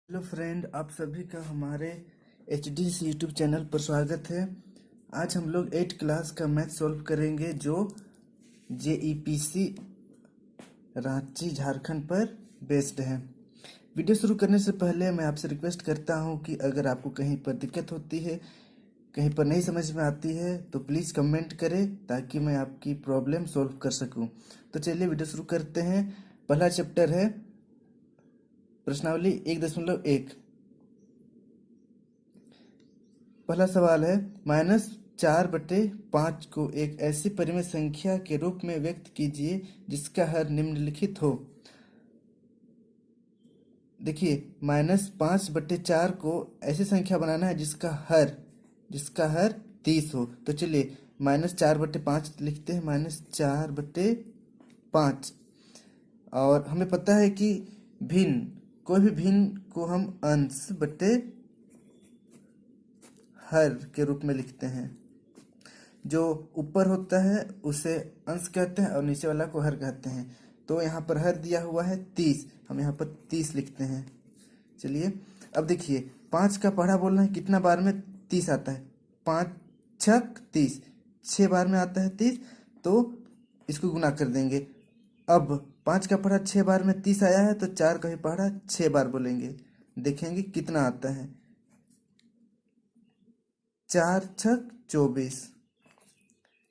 Hello friend, आप सभी का हमारे H D C YouTube channel पर स्वागत है। आज हम लोग 8 क्लास का मैथ सॉल्व करेंगे जो JEPC रांची झारखंड पर बेस्ड है। वीडियो शुरू करने से पहले मैं आपसे रिक्वेस्ट करता हूं कि अगर आपको कहीं पर दिक्कत होती है, कहीं पर नहीं समझ में आती है तो प्लीज़ कमेंट करें ताकि मैं आपकी प्रॉब्लम सॉल्व कर सकूं। तो चलिए वीडियो शुरू करते हैं। पहला चैप्टर है प्रश्नावली 1.1। पहला सवाल है -4/5 को एक ऐसी परिमेय संख्या के रूप में व्यक्त कीजिए जिसका हर निम्नलिखित हो। देखिए, -5/4 को ऐसी संख्या बनाना है जिसका हर 30 हो। तो चलिए -4/5 लिखते हैं, -4/5। और हमें पता है कि भिन्न, कोई भी भिन्न को हम अंश बटे हर के रूप में लिखते हैं। जो ऊपर होता है उसे अंश कहते हैं और नीचे वाला को हर कहते हैं। तो यहाँ पर हर दिया हुआ है 30, हम यहाँ पर 30 लिखते हैं। चलिए अब देखिए, 5 का पढ़ा बोलना है, कितना बार में 30 आता है? 5 छक 30, 6 बार में आता है 30, तो इसको गुना कर देंगे। अब 5 का पढ़ा 6 बार में 30 आया है तो 4 का भी पढ़ा 6 बार बोलेंगे, देखेंगे कितना आता है। 4 छक 24,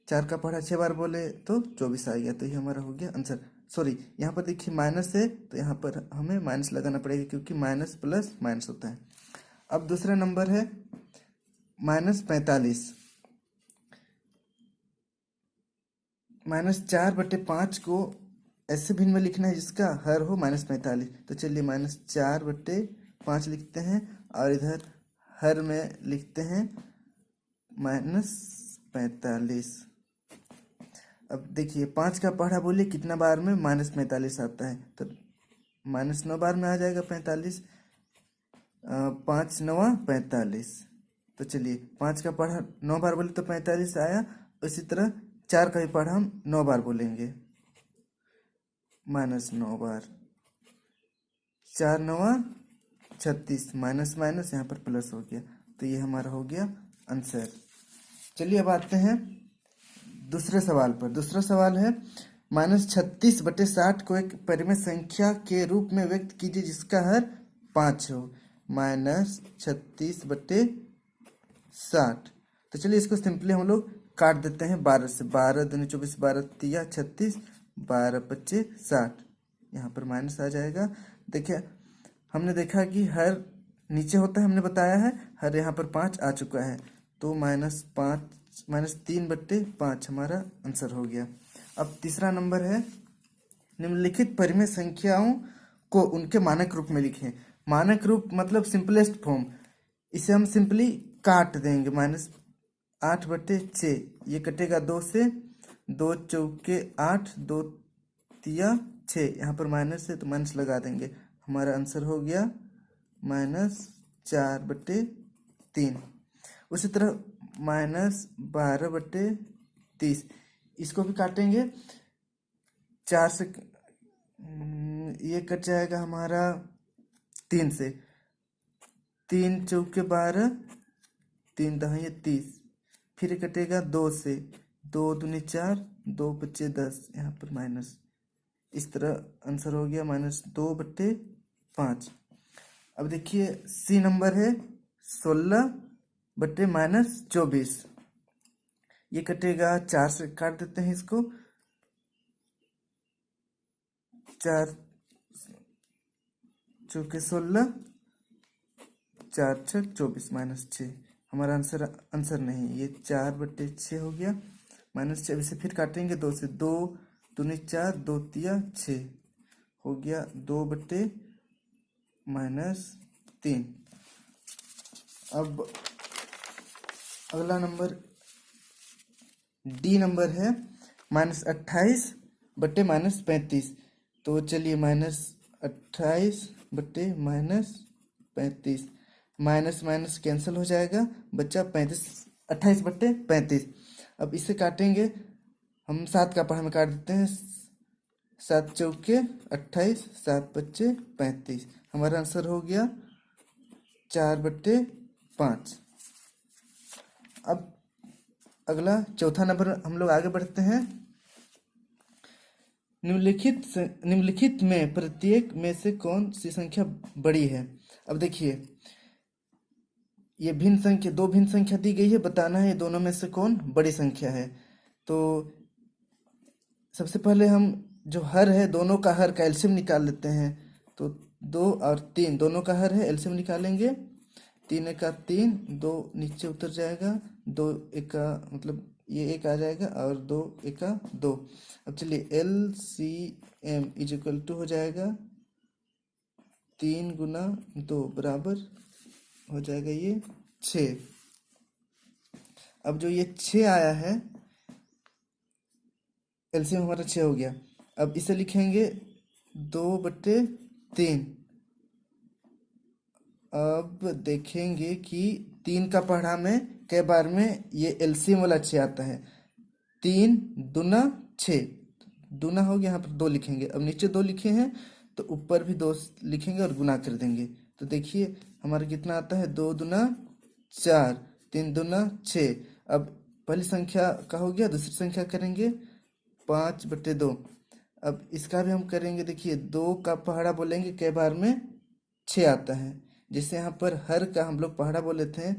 4 का पढ़ा 6 बार बोले तो 24 आ गया। तो ये हमारा हो गया आंसर। सॉरी, यहाँ पर देखिए माइनस है तो यहाँ पर हमें माइनस लगाना पड़ेगा क्योंकि माइनस प्लस माइनस होता है। अब दूसरा नंबर है -45। -4/5 को ऐसे भिन्न में लिखना है जिसका हर हो -45। तो चलिए -4/5 लिखते हैं और इधर हर में लिखते हैं -45। अब देखिए 5 का पढ़ा बोलिए कितना बार में -45 आता है, तो -9 बार में आ जाएगा 45। 5 9 45। तो चलिए 5 का पढ़ा 9 बार बोले तो 45 आया। उसी तरह 4 का भी पढ़ा हम 9 बार बोलेंगे, -9 बार। 4 9 36, माइनस माइनस यहाँ पर प्लस हो गया। तो ये हमारा हो गया आंसर। चलिए अब आते हैं दूसरे सवाल पर। दूसरा सवाल है -36/60 को एक परिमेय संख्या के रूप में व्यक्त कीजिए जिसका हर 5 हो। -36/60। तो चलिए इसको सिंपली हम लोग काट देते हैं 12 से। 12 दूनी 24, 12 तिया 36, 12 पच्चे 60। यहाँ पर माइनस आ जाएगा। देखिए हमने देखा कि हर नीचे होता है, हमने बताया है। हर यहाँ पर 5 आ चुका है तो -3/5 हमारा आंसर हो गया। अब तीसरा नंबर है निम्नलिखित परिमेय संख्याओं को उनके मानक रूप में लिखें। मानक रूप मतलब सिंपलेस्ट फॉर्म। इसे हम सिंपली काट देंगे। -8/6 ये कटेगा 2 से, 2 चौके 8, 2 तिया 6। यहाँ पर माइनस है तो माइनस लगा देंगे। हमारा आंसर हो गया -4/3। उसी तरह -12/30 इसको भी काटेंगे। 4 से ये कट जाएगा हमारा 3 से। 3 चौके 12, 3 दहाई 30। फिर कटेगा 2 से, 2 दूनी 4, 2 पच्चे 10। यहाँ पर माइनस। इस तरह आंसर हो गया -2/5। अब देखिए सी नंबर है 16/-24। ये कटेगा 4 से, काट देते हैं इसको। 4 चौके 16, 4 छक 24, -6। हमारा आंसर नहीं, ये 4/6 हो गया। -6 इसे फिर काटेंगे 2 से। 2 दूनी 4, 2 तिया 6 हो गया 2/-3। अब अगला नंबर डी नंबर है -28/-35। तो चलिए -28/-35, माइनस माइनस कैंसिल हो जाएगा, बच्चा 35, 28/35। अब इसे काटेंगे हम। 7 का पढ़ा में काट देते हैं। 7 चौके 28, 7 पच्चे 35। हमारा आंसर हो गया 4/5। अब अगला चौथा नंबर हम लोग आगे बढ़ते हैं। निम्नलिखित में प्रत्येक में से कौन सी संख्या बड़ी है। अब देखिए, ये भिन्न संख्या, दो भिन्न संख्या दी गई है, बताना है दोनों में से कौन बड़ी संख्या है। तो सबसे पहले हम जो हर है, दोनों का हर का एलसीएम निकाल लेते हैं। तो 2 और 3 दोनों का हर है, एलसीएम निकालेंगे। 3 एका 3, 2 नीचे उतर जाएगा, 2 एका मतलब ये एक आ जाएगा और 2 एका 2। अब चलिए एलसीएम इज इक्वल टू हो जाएगा 3 गुना 2 बराबर हो जाएगा ये 6। अब जो ये 6 आया है, एलसीएम हमारा 6 हो गया। अब इसे लिखेंगे 2/3। अब देखेंगे कि 3 का पढ़ा में कई बार में ये एलसीएम वाला 6 आता है। 3 दूना 6, दूना हो गया, यहाँ पर 2 लिखेंगे। अब नीचे 2 लिखे हैं तो ऊपर भी 2 लिखेंगे और गुना कर देंगे। तो देखिए हमारा कितना आता है, 2 दूना 4, 3 दूना 6। अब पहली संख्या का हो गया, दूसरी संख्या करेंगे 5/2। अब इसका भी हम करेंगे। देखिए 2 का पहाड़ा बोलेंगे कई बार में 6 आता है। जैसे यहाँ पर हर का हम लोग पहाड़ा बोले थे,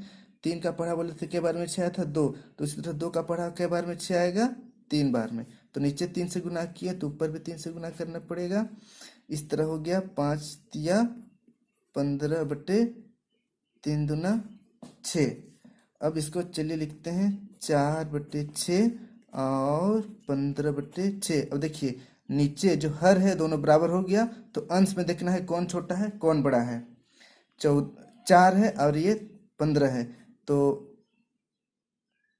3 का पहाड़ा बोले थे, कई बार में 6 आया था 2। तो इसी तरह 2 का पहाड़ा कई बार में 6 आएगा, 3 बार में। तो नीचे 3 से गुना किए तो ऊपर भी 3 से गुना करना पड़ेगा। इस तरह हो गया 5 तिया 15/3 दूना 6। अब इसको चलिए लिखते हैं 4/6 और 15/6। अब देखिए नीचे जो हर है दोनों बराबर हो गया, तो अंश में देखना है कौन छोटा है कौन बड़ा है। 4 है और ये 15 है, तो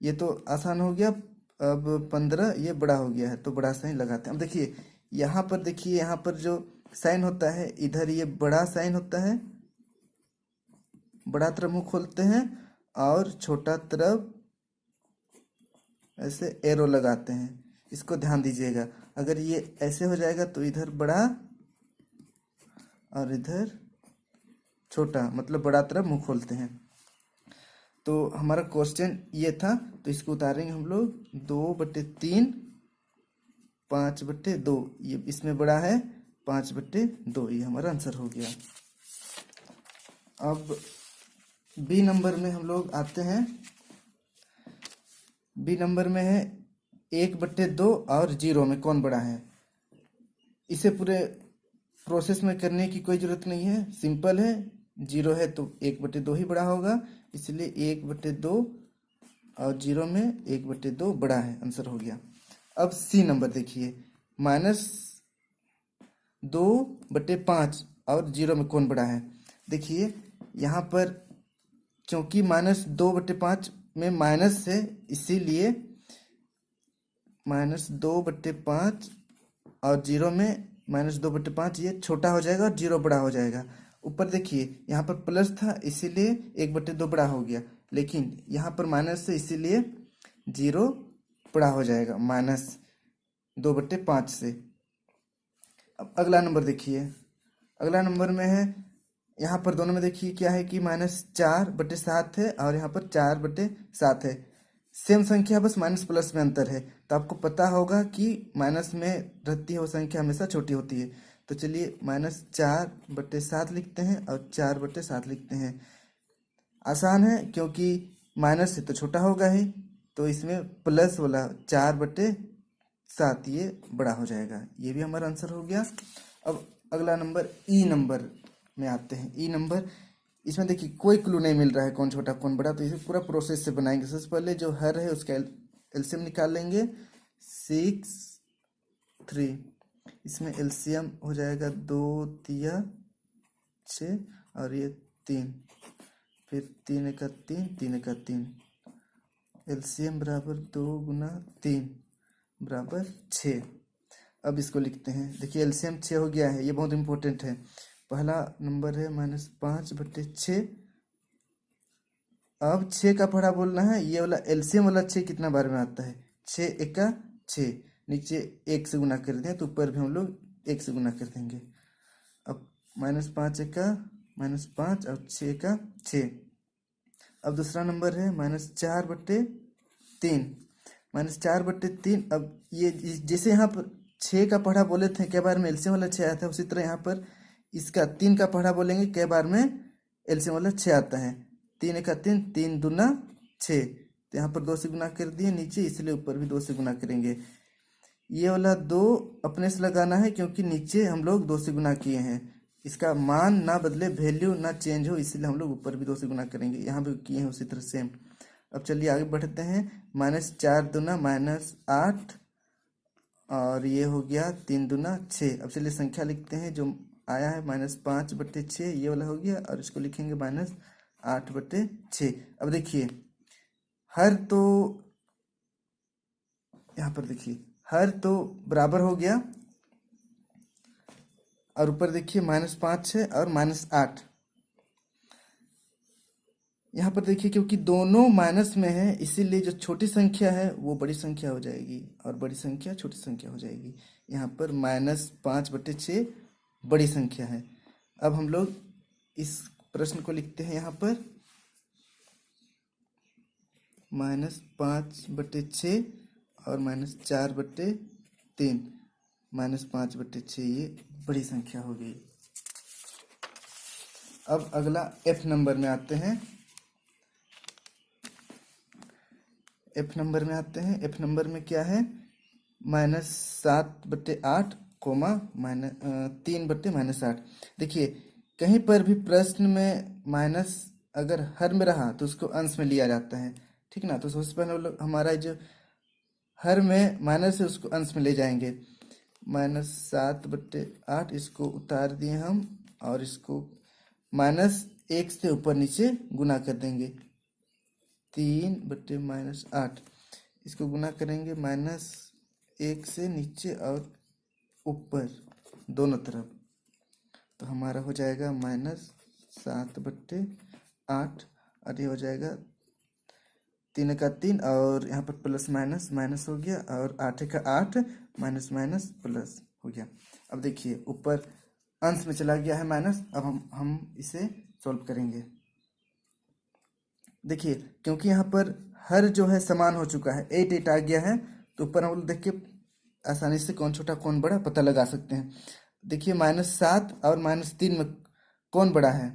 ये तो आसान हो गया। अब 15 ये बड़ा हो गया है, तो बड़ा साइन लगाते हैं। अब देखिए यहाँ पर, देखिए यहाँ पर जो साइन होता है, इधर ये बड़ा साइन होता है, बड़ा तरफ मुंह खोलते हैं और छोटा तरफ ऐसे एरो लगाते हैं। इसको ध्यान दीजिएगा। अगर ये ऐसे हो जाएगा तो इधर बड़ा और इधर छोटा, मतलब बड़ा तरफ मुंह खोलते हैं। तो हमारा क्वेश्चन ये था, तो इसको उतारेंगे हम लोग 2/3 5/2। ये इसमें बड़ा है 5/2, ये हमारा आंसर हो गया। अब बी नंबर में हम लोग आते हैं। बी नंबर में है 1/2 और 0 में कौन बड़ा है। इसे पूरे प्रोसेस में करने की कोई ज़रूरत नहीं है, सिंपल है। 0 है तो 1/2 ही बड़ा होगा, इसलिए 1/2 और 0 में 1/2 बड़ा है, आंसर हो गया। अब सी नंबर देखिए, -2/5 और 0 में कौन बड़ा है। देखिए यहाँ पर क्योंकि -2/5 में माइनस है, इसीलिए -2/5 और 0 में -2/5 ये छोटा हो जाएगा और 0 बड़ा हो जाएगा। ऊपर देखिए यहाँ पर प्लस था, इसीलिए 1/2 बड़ा हो गया, लेकिन यहाँ पर माइनस है, इसीलिए 0 बड़ा हो जाएगा -2/5 से। अब अगला नंबर देखिए, अगला नंबर में है, यहाँ पर दोनों में देखिए क्या है कि -4/7 है और यहाँ पर 4/7 है। सेम संख्या, बस माइनस प्लस में अंतर है। तो आपको पता होगा कि माइनस में रहती है वो संख्या हमेशा छोटी होती है। तो चलिए -4/7 लिखते हैं और 4/7 लिखते हैं। आसान है क्योंकि माइनस से तो छोटा होगा ही, तो इसमें प्लस वाला 4/7 ये बड़ा हो जाएगा। ये भी हमारा आंसर हो गया। अब अगला नंबर ई नंबर में आते हैं। ई नंबर, इसमें देखिए कोई क्लू नहीं मिल रहा है कौन छोटा कौन बड़ा, तो इसे पूरा प्रोसेस से बनाएंगे। सबसे पहले जो हर है उसका एलसीएम निकाल लेंगे, 6 3। इसमें एलसीएम हो जाएगा 2 तिया 6 और ये 3, फिर 3 एका 3 3 एका 3। एलसीएम बराबर 2 गुना 3 बराबर 6। अब इसको लिखते हैं। देखिए एलसीएम 6 हो गया है, ये बहुत इंपॉर्टेंट है। पहला नंबर है -5/6। अब 6 का पढ़ा बोलना है, ये वाला एलसीएम वाला 6 कितना बार में आता है, 6 एका 6। नीचे 1 से गुना कर दें तो ऊपर भी हम लोग 1 से गुना कर देंगे। अब -5 एका -5 और 6 का 6। अब दूसरा नंबर है -4/3। -4/3। अब ये जैसे यहाँ पर 6 का पढ़ा बोले थे कई बार में एलसीएम वाला 6 आता है, उसी तरह यहाँ पर इसका 3 का पढ़ा बोलेंगे कई बार में एलसीएम वाला 6 आता है। 3 का 3, 3 दूना 6। तो यहाँ पर 2 से गुना कर दिए नीचे, इसलिए ऊपर भी 2 से गुना करेंगे। ये वाला 2 अपने से लगाना है क्योंकि नीचे हम लोग 2 से गुना किए हैं। इसका मान ना बदले, वैल्यू ना चेंज हो, इसलिए हम लोग ऊपर भी 2 से गुना करेंगे। यहाँ भी किए हैं उसी तरह सेम। अब चलिए आगे बढ़ते हैं। -4 दूना -8 और ये हो गया 3 दूना 6। अब चलिए संख्या लिखते हैं जो आया है -5/6, ये वाला हो गया, और इसको लिखेंगे -8/6। अब देखिए हर तो यहाँ पर देखिए हर तो बराबर हो गया, और ऊपर देखिए -5 है और -8। यहाँ पर देखिए क्योंकि दोनों माइनस में है, इसीलिए जो छोटी संख्या है वो बड़ी संख्या हो जाएगी और बड़ी संख्या छोटी संख्या हो जाएगी। यहाँ पर -5/6 बड़ी संख्या है। अब हम लोग इस प्रश्न को लिखते हैं यहाँ पर -5/6 और -4/3। -5/6 ये बड़ी संख्या हो गई। अब अगला एफ नंबर में आते हैं। एफ नंबर में आते हैं। एफ नंबर में क्या है? -7/8 कोमा -3/-8। देखिए कहीं पर भी प्रश्न में माइनस अगर हर में रहा तो उसको अंश में लिया जाता है, ठीक ना। तो सबसे पहले हम लोग हमारा जो हर में माइनस है उसको अंश में ले जाएंगे। -7/8 इसको उतार दिए हम, और इसको -1 से ऊपर नीचे गुना कर देंगे। 3/-8 इसको गुना करेंगे -1 से नीचे और ऊपर दोनों तरफ, तो हमारा हो जाएगा -7/8, और ये हो जाएगा 3 का 3 और यहाँ पर प्लस माइनस माइनस हो गया, और 8 का 8 माइनस माइनस प्लस हो गया। अब देखिए ऊपर अंश में चला गया है माइनस। अब हम इसे सॉल्व करेंगे। देखिए क्योंकि यहाँ पर हर जो है समान हो चुका है, 8 आ गया है, तो ऊपर हम लोग देख के आसानी से कौन छोटा कौन बड़ा पता लगा सकते हैं। देखिए -7 और -3 में कौन बड़ा है?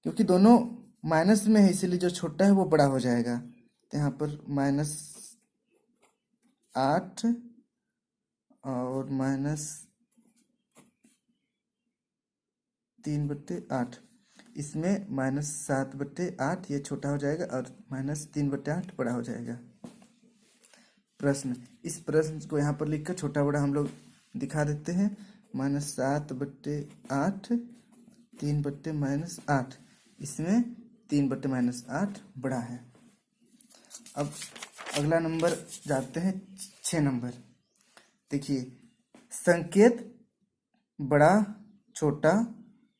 क्योंकि दोनों माइनस में है, इसीलिए जो छोटा है वो बड़ा हो जाएगा। तो यहाँ पर -8 और -3/8, इसमें -7/8 ये छोटा हो जाएगा और -3/8 बड़ा हो जाएगा। प्रश्न, इस प्रश्न को यहाँ पर लिखकर छोटा बड़ा हम लोग दिखा देते हैं। -7/8 3/-8, इसमें 3/-8 बड़ा है। अब अगला नंबर जाते हैं 6 नंबर। देखिए संकेत बड़ा, छोटा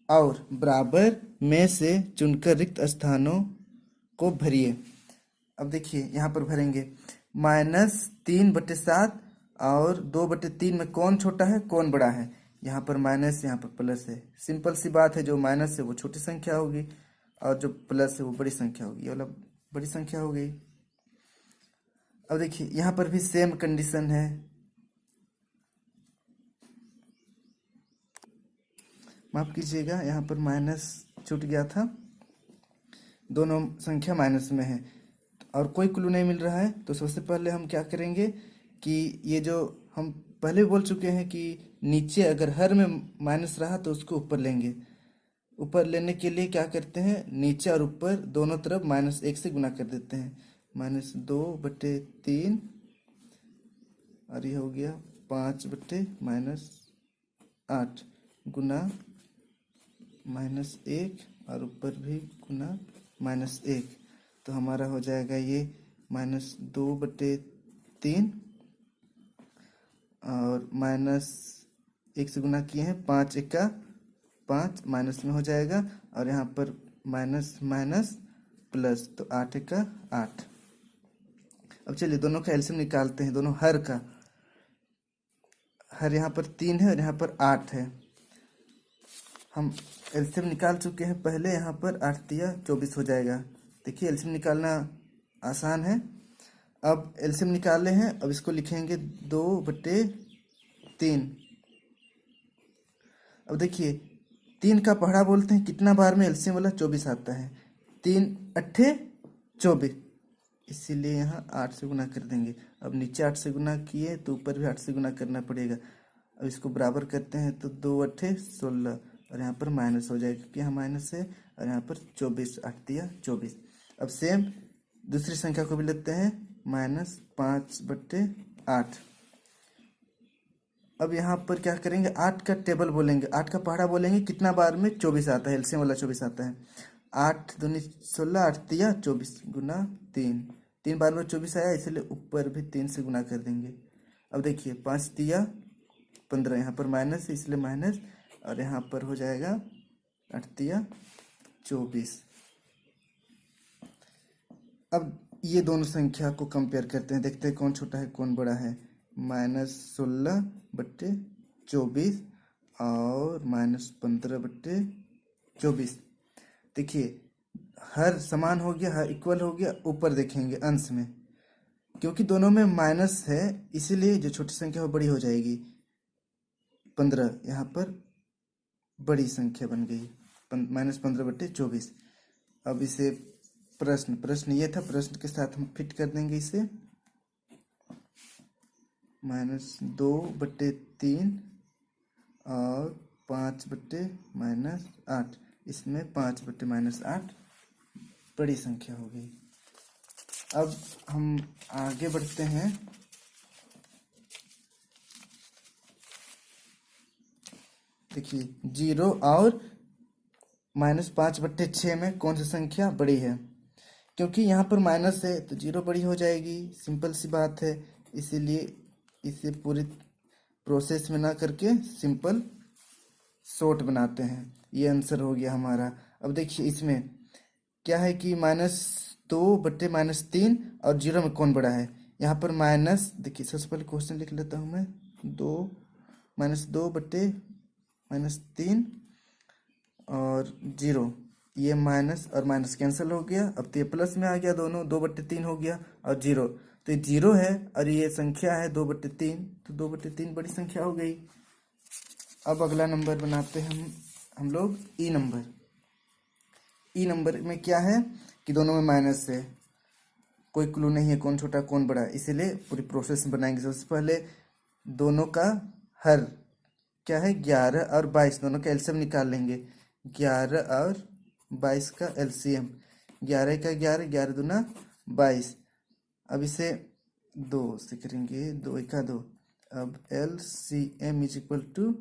और बराबर में से चुनकर रिक्त स्थानों को भरिए। अब देखिए यहाँ पर भरेंगे -3/7 और 2/3 में कौन छोटा है कौन बड़ा है? यहाँ पर माइनस, यहाँ पर प्लस है। सिंपल सी बात है, जो माइनस है वो छोटी संख्या होगी और जो प्लस है वो बड़ी संख्या होगी। ये वाला बड़ी संख्या हो गई। अब देखिए यहाँ पर भी सेम कंडीशन है। माफ कीजिएगा, यहाँ पर माइनस छूट गया था, दोनों संख्या माइनस में है और कोई क्लू नहीं मिल रहा है। तो सबसे पहले हम क्या करेंगे कि ये जो हम पहले बोल चुके हैं कि नीचे अगर हर में माइनस रहा तो उसको ऊपर लेंगे। ऊपर लेने के लिए क्या करते हैं, नीचे और ऊपर दोनों तरफ -1 से गुना कर देते हैं। -2/3 और ये हो गया 5/-8 गुना -1 और ऊपर भी गुना -1, तो हमारा हो जाएगा ये -2/3 और -1 से गुना किए हैं, 5 का 5 माइनस में हो जाएगा, और यहाँ पर माइनस माइनस प्लस, तो 8 का 8। अब चलिए दोनों का एलसीएम निकालते हैं। दोनों हर का, हर यहाँ पर 3 है और यहाँ पर 8 है। हम एलसीएम निकाल चुके हैं पहले। यहाँ पर 8 तिया 24 हो जाएगा। देखिए एलसीएम निकालना आसान है। अब एलसीएम निकाले हैं, अब इसको लिखेंगे 2/3। अब देखिए 3 का पहाड़ा बोलते हैं, कितना बार में एलसीएम वाला 24 आता है। 3 अट्ठे 24, इसीलिए यहाँ 8 से गुना कर देंगे। अब नीचे 8 से गुना किए तो ऊपर भी 8 से गुना करना पड़ेगा। अब इसको बराबर करते हैं तो 2 अट्ठे 16, और यहाँ पर माइनस हो जाएगा क्योंकि यहाँ माइनस है, और यहाँ पर 24, 8 तिया 24। अब सेम दूसरी संख्या को भी लेते हैं, -5/8। अब यहाँ पर क्या करेंगे, 8 का टेबल बोलेंगे, 8 का पहाड़ा बोलेंगे, कितना बार में 24 आता है, एलसीएम वाला 24 आता है। 8 दूनी 16, 8 तिया 24 गुना 3, 3 बार में 24 आया, इसलिए ऊपर भी 3 से गुना कर देंगे। अब देखिए 5 तिया 15, यहाँ पर माइनस है इसलिए माइनस, और यहाँ पर हो जाएगा 8 तिया 24। अब ये दोनों संख्या को कंपेयर करते हैं, देखते हैं कौन छोटा है कौन बड़ा है। -16/24 और -15/24। देखिए हर समान हो गया, हर इक्वल हो गया। ऊपर देखेंगे अंश में, क्योंकि दोनों में माइनस है इसीलिए जो छोटी संख्या वो बड़ी हो जाएगी। 15 यहाँ पर बड़ी संख्या बन गई, -15/24। अब इसे प्रश्न ये था, प्रश्न के साथ हम फिट कर देंगे इसे। -2/3 और 5/-8, इसमें 5/-8 बड़ी संख्या हो गई। अब हम आगे बढ़ते हैं। देखिए 0 और -5/6 में कौन सी संख्या बड़ी है, क्योंकि यहाँ पर माइनस है तो 0 बड़ी हो जाएगी, सिंपल सी बात है। इसीलिए इसे पूरी प्रोसेस में ना करके सिंपल शॉर्ट बनाते हैं। ये आंसर हो गया हमारा। अब देखिए इसमें क्या है कि -2/-3 और 0 में कौन बड़ा है। यहाँ पर माइनस, देखिए सबसे पहले क्वेश्चन लिख लेता हूँ मैं, -2/-3 और 0, ये माइनस और माइनस कैंसिल हो गया। अब तो ये प्लस में आ गया, दोनों 2/3 हो गया और 0, तो ये 0 है और ये संख्या है 2/3, तो 2/3 बड़ी संख्या हो गई। अब अगला नंबर बनाते हैं हम लोग ई नंबर। ई नंबर में क्या है कि दोनों में माइनस है, कोई क्लू नहीं है कौन छोटा कौन बड़ा, इसीलिए पूरी प्रोसेस बनाएंगे। सबसे पहले दोनों का हर क्या है, 11 और 22, दोनों का एलसीएम निकाल लेंगे। 11 और 22 का एलसीएम, 11 का 11, 11 दूना 22। अब इसे 2 से करेंगे, 2 का 2। अब LCM इज इक्वल टू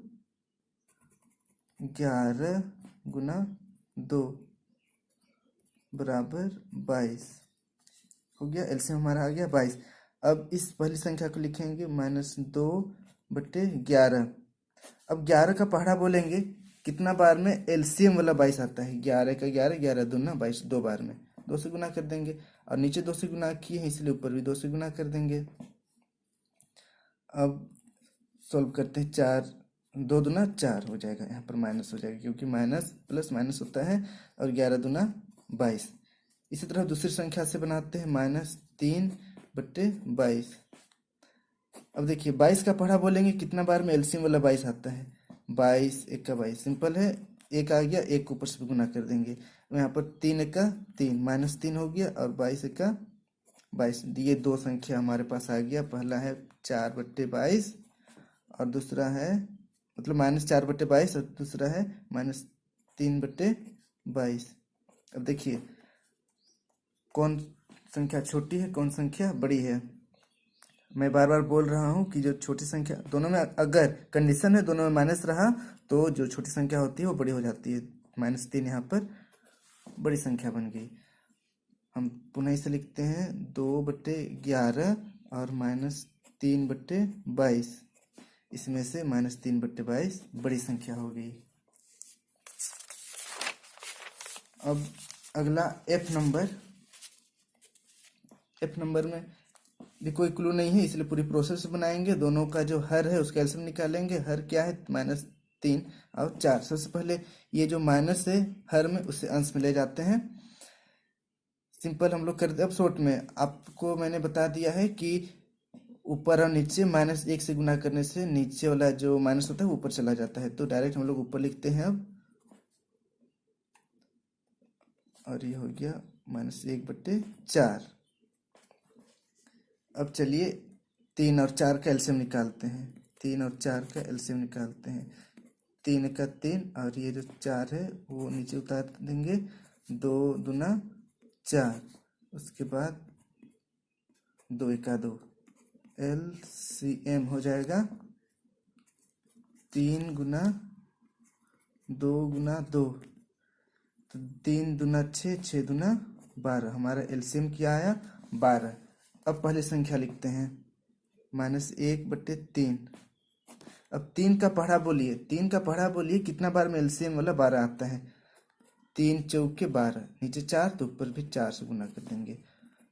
11 गुना 2 बराबर 22 हो गया। एलसीएम हमारा आ गया 22। अब इस पहली संख्या को लिखेंगे -2/11। अब 11 का पहाड़ा बोलेंगे, कितना बार में एलसीएम वाला 22 आता है, 11 का 11, 11 दूना 22, 2 बार में 2 से गुना कर देंगे, और नीचे 2 से गुना किए हैं इसलिए ऊपर भी 2 से गुना कर देंगे। अब सॉल्व करते हैं, 4 2 दूना 4 हो जाएगा, यहाँ पर माइनस हो जाएगा क्योंकि माइनस प्लस माइनस होता है, और 11 दूना 22। इसी तरह दूसरी संख्या से बनाते हैं, -3/22। अब देखिए 22 का पहाड़ा बोलेंगे, कितना बार में एलसीएम वाला 22 आता है, 22 1 का 22, सिंपल है, एक आ गया, एक ऊपर से गुना कर देंगे। यहाँ पर 3 1 का 3, -3 हो गया, और 22 1 का 22। ये दो संख्या हमारे पास आ गया, पहला है 4/22 और दूसरा है मतलब -4/22 और दूसरा है -3/22। अब देखिए कौन संख्या छोटी है कौन संख्या बड़ी है। मैं बार बार बोल रहा हूँ कि जो छोटी संख्या, दोनों में अगर कंडीशन है दोनों में माइनस रहा तो जो छोटी संख्या होती है वो बड़ी हो जाती है। -3 यहाँ पर बड़ी संख्या बन गई। हम पुनः इसे लिखते हैं 2/11 और -3/22, इसमें से -3/22 बड़ी संख्या हो गई। अब अगला एफ नंबर में भी कोई क्लू नहीं है इसलिए पूरी प्रोसेस बनाएंगे। दोनों का जो हर है उसका एलसीएम निकालेंगे। हर क्या है 3 और 4। सबसे पहले ये जो माइनस है हर में उसे अंश में ले जाते हैं। सिंपल हम लोग करते। अब शॉर्ट में आपको मैंने बता दिया है कि ऊपर और नीचे -1 से गुना करने से नीचे वाला जो माइनस होता है वो ऊपर चला जाता है। तो डायरेक्ट हम लोग ऊपर लिखते हैं अब, और ये हो गया -1/4। अब चलिए 3 और 4 का एलसीएम निकालते हैं। 3 और 4 का एलसीएम निकालते हैं। 3 का 3 और ये जो 4 है वो नीचे उतार देंगे। 2 दूना 4, उसके बाद 2 एका 2, एलसीएम हो जाएगा 3 गुना 2 गुना 2, तो 3 दूना 6, 6 दूना 12। हमारा एलसीएम क्या आया? 12। अब पहले संख्या लिखते हैं -1/3। अब 3 का पढ़ा बोलिए, 3 का पढ़ा बोलिए कितना बार में एलसीएम वाला 12 आता है? 3 चौके 12, नीचे 4 तो ऊपर भी 4 से गुना कर देंगे।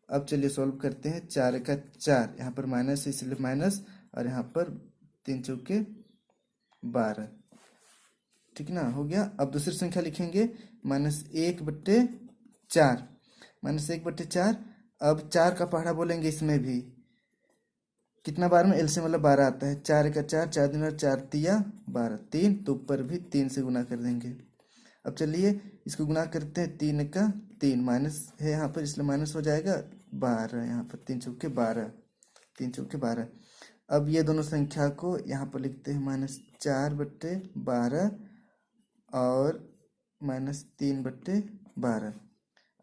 अब चलिए सॉल्व करते हैं। 4 का 4, यहाँ पर माइनस है इसलिए माइनस, और यहाँ पर 3 चौके 12। ठीक ना, हो गया। अब दूसरी संख्या लिखेंगे -1/4। -1/4। अब 4 का पहाड़ा बोलेंगे, इसमें भी कितना बार में एलसीएम वाला 12 आता है? 4 का 4, 4 दूना 4 तिया 12, 3 तो ऊपर भी 3 से गुना कर देंगे। अब चलिए इसको गुना करते हैं। 3 का 3, माइनस है यहाँ पर इसलिए माइनस हो जाएगा 12, यहाँ पर 3 चौके 12, 3 चौके 12। अब ये दोनों संख्या को यहाँ पर लिखते हैं -4/12 और -3/12।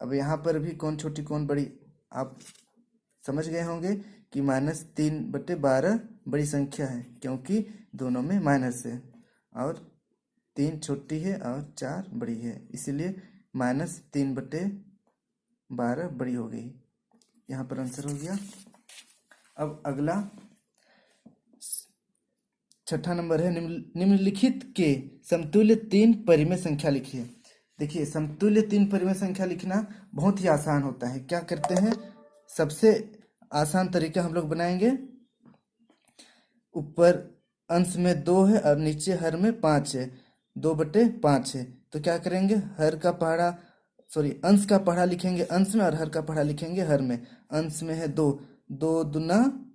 अब यहाँ पर भी कौन छोटी कौन बड़ी आप समझ गए होंगे कि -3/12 बड़ी संख्या है, क्योंकि दोनों में माइनस है, और 3 छोटी है और 4 बड़ी है, इसीलिए -3/12 बड़ी हो गई। यहाँ पर आंसर हो गया। अब अगला 6ठा नंबर है, निम्नलिखित के समतुल्य 3 परिमेय संख्या लिखिए। देखिए समतुल्य 3 परिमेय संख्या लिखना बहुत ही आसान होता है। क्या करते हैं, सबसे आसान तरीका हम लोग बनाएंगे। ऊपर अंश में 2 है और नीचे हर में 5 है, 2/5 है। तो क्या करेंगे, हर का पहाड़ा अंश का पहाड़ा लिखेंगे अंश में, और हर का पहाड़ा लिखेंगे हर में। अंश में है 2, 2 दूना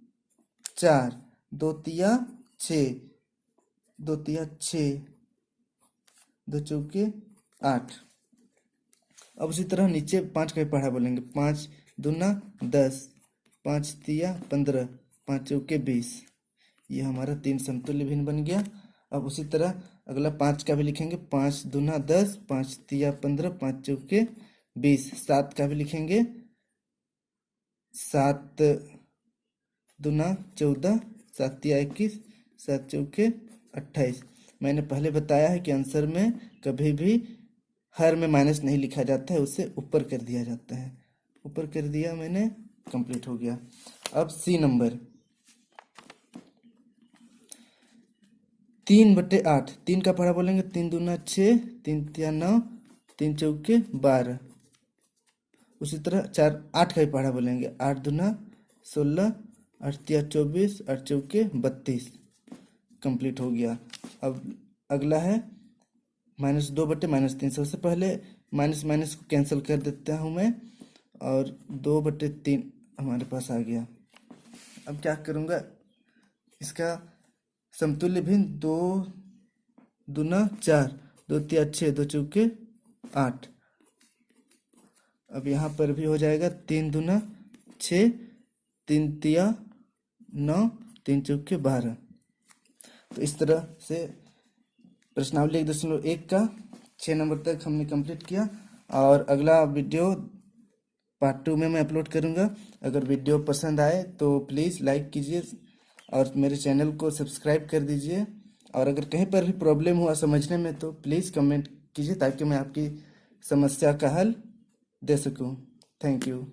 4, 2 तिया 6, 2 तिया 6, 2 चौके 8। अब उसी तरह नीचे 5 का भी पहाड़ा बोलेंगे। 5 दूना 10, 5 तिया 15, 5 चौके 20। ये हमारा 3 समतुल्य भिन्न बन गया। अब उसी तरह अगला 5 का भी लिखेंगे। 5 दूना 10, 5 तिया 15, 5 चौके 20। 7 का भी लिखेंगे। 7 दूना 14, 7 तिया 21, 7 चौके 28। मैंने पहले बताया है कि आंसर में कभी भी हर में माइनस नहीं लिखा जाता है, उसे ऊपर कर दिया जाता है। ऊपर कर दिया मैंने, कंप्लीट हो गया। अब सी नंबर 3/8। 3 का पढ़ा बोलेंगे। 3 दूना 6, 3 तिया 9, 3 चौके 12। उसी तरह 8 का भी पढ़ा बोलेंगे। 8 दूना 16, 8 तिया 24, 8 चौके 32। कंप्लीट हो गया। अब अगला है -2/-3। सबसे पहले माइनस माइनस को कैंसिल कर देता हूँ मैं, और 2/3 हमारे पास आ गया। अब क्या करूँगा, इसका समतुल्य भिन्न 2 दूना 4, 2 तिया 6, 2 चौके 8। अब यहाँ पर भी हो जाएगा 3 दूना 6, 3 तिया 9, 3 चौके 12। तो इस तरह से प्रश्नावली 1.1 का 6 नंबर तक हमने कंप्लीट किया। और अगला वीडियो पार्ट 2 में मैं अपलोड करूँगा। अगर वीडियो पसंद आए तो प्लीज़ लाइक कीजिए और मेरे चैनल को सब्सक्राइब कर दीजिए। और अगर कहीं पर भी प्रॉब्लम हुआ समझने में तो प्लीज़ कमेंट कीजिए, ताकि मैं आपकी समस्या का हल दे सकूं। Thank you.